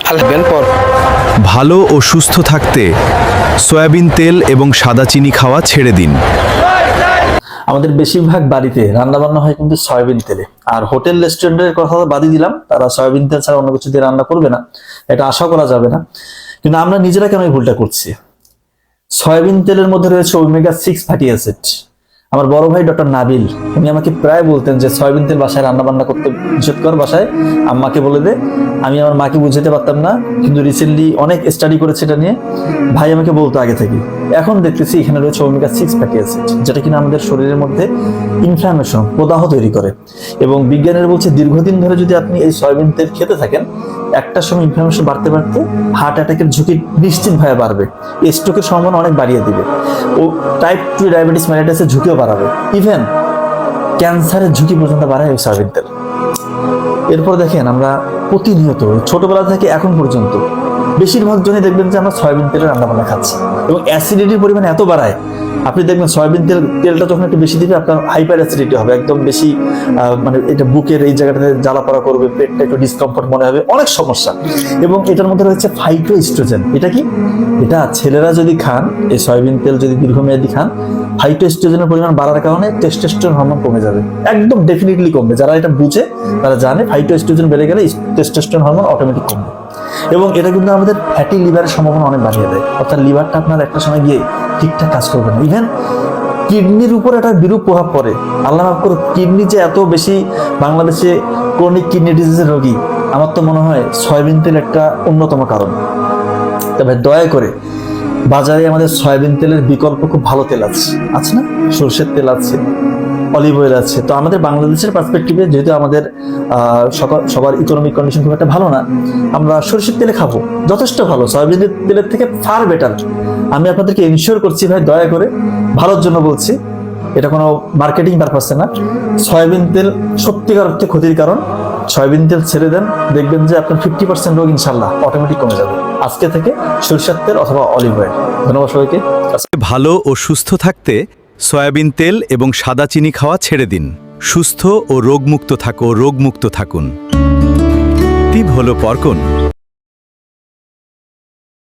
ফেলবেন পর। ভালো ও সুস্থ থাকতে সয়াবিন তেল এবং সাদা চিনি খাওয়া ছেড়ে দিন। আমাদের বেশিরভাগ বাড়িতে রান্নাবান্না হয় কিন্তু সয়াবিন তেলে। আর হোটেল রেস্টুরেন্টের কথা তো বাদই দিলাম, তারা সয়াবিন তেল ছাড়া অন্য কিছু দিয়ে রান্না করবে না, এটা আশা করা যাবে না। কিন্তু আমরা নিজেরা কেন এই ভুলটা করছি? সয়াবিন তেলের মধ্যে রয়েছে ওমেগা 6 ফ্যাটি অ্যাসিড। আমার বড় ভাই ডক্টর নাবিল, উনি আমাকে প্রায় বলতেন যে সয়াবিন তেল বাসায় রান্না বান্না করতে নিষেধ কর, বাসায় আম্মাকে বলে দে। আমি আমার মাকে বুঝাতে পারতাম না, কিন্তু রিসেন্টলি অনেক স্টাডি করেছে এটা নিয়ে। ভাই আমাকে বলতো আগে থেকে, এখন দেখতেছি এখানে রয়েছে ওমেগা 6 ফ্যাটি অ্যাসিড, যেটা কিনা আমাদের শরীরের মধ্যে ইনফ্লামেশন, প্রদাহ তৈরি করে। এবং বিজ্ঞানীরা বলছে দীর্ঘদিন ধরে যদি আপনি এই সয়াবিন তেল খেতে থাকেন, একটা সময় ইনফ্লামেশন বাড়তে বাড়তে হার্ট অ্যাটাকের ঝুঁকি নিশ্চিতভাবে বাড়বে, স্ট্রোকের সম্ভাবনা অনেক বাড়িয়ে দিবে, ও টাইপ 2 ডায়াবেটিস মেলাইটাসের ঝুঁকিও বাড়াবে, ইভেন ক্যান্সারের ঝুঁকি পর্যন্ত বাড়ায় ওই সয়াবিন তেল। এরপর দেখেন, আমরা প্রতিনিয়ত ছোটবেলা থেকে এখন পর্যন্ত বেশিরভাগ জনই দেখবেন যে আমরা সয়াবিন তেলে রান্নাবান্না খাচ্ছি, এবং অ্যাসিডিটির পরিমাণ এত বাড়ায়। আপনি দেখবেন সয়াবিন তেলটা যখন একটু বেশি দিবে, আপনার হাইপার অ্যাসিডিটি হবে, একদম বেশি মানে এটা বুকের এই জায়গাটাতে জ্বালা পড়া করবে, পেটটা একটু ডিসকমফর্ট মনে হবে, অনেক সমস্যা। এবং এটার মধ্যে রয়েছে ফাইটোএস্ট্রোজেন। এটা কি? এটা ছেলেরা যদি খান, এই সয়াবিন তেল যদি দীর্ঘমেয়াদী খান, ফাইটোএস্ট্রোজেনের পরিমাণ বাড়ার কারণে টেস্টোস্টেরন হরমোন কমে যাবে, একদম ডেফিনেটলি কমবে। যারা এটা বুঝে তারা জানে ফাইটোএস্ট্রোজেন বেড়ে গেলে টেস্টোস্টেরন হরমোন অটোমেটিক কমবে। এবং এটা কিন্তু আমাদের ফ্যাটি লিভারের সম্ভাবনা অনেক বাড়িয়ে দেয়, অর্থাৎ লিভারটা আপনার একটা সময় গিয়ে ঠিকঠাক কাজ করবে না। ইভেন কিডনির উপর একটা বিরূপ প্রভাব পড়ে। আল্লাহ মাফ করুন, কিডনি যে এত বেশি বাংলাদেশে ক্রনিক কিডনি ডিজিজের রোগী, আমার তো মনে হয় সয়াবিন তেল একটা অন্যতম কারণ। তবে দয়া করে বাজারে আমাদের সয়াবিন তেলের বিকল্প খুব ভালো তেল আছে না? সরষের তেল আছে, অলিভ অয়েল আছে। তো আমাদের বাংলাদেশের পার্সপেক্টিভে, যেহেতু আমাদের সবার ইকোনমিক কন্ডিশন খুব একটা ভালো না, আমরা সরষের তেলে খাবো, যথেষ্ট ভালো, সয়াবিন তেলের থেকে ফার বেটার। আমি আপনাদেরকে ইনশিওর করছি ভাই, দয়া করে, ভালোর জন্য বলছি, এটা কোনো মার্কেটিং পারপাসে না। সয়াবিন তেল সত্যিকার অর্থে ক্ষতির কারণ। সয়াবিন তেল ছেড়ে দেন, দেখবেন যে আপনার 50% রোগ ইনশাল্লাহ অটোমেটিক কমে যাবে আজকে থেকে। সরষের তেল অথবা অলিভ অয়েল। ধন্যবাদ সবাইকে। ভালো ও সুস্থ থাকতে সয়াবিন তেল এবং সাদা চিনি খাওয়া ছেড়ে দিন। সুস্থ ও রোগমুক্ত থাকুন। টিপ হলো পরকন।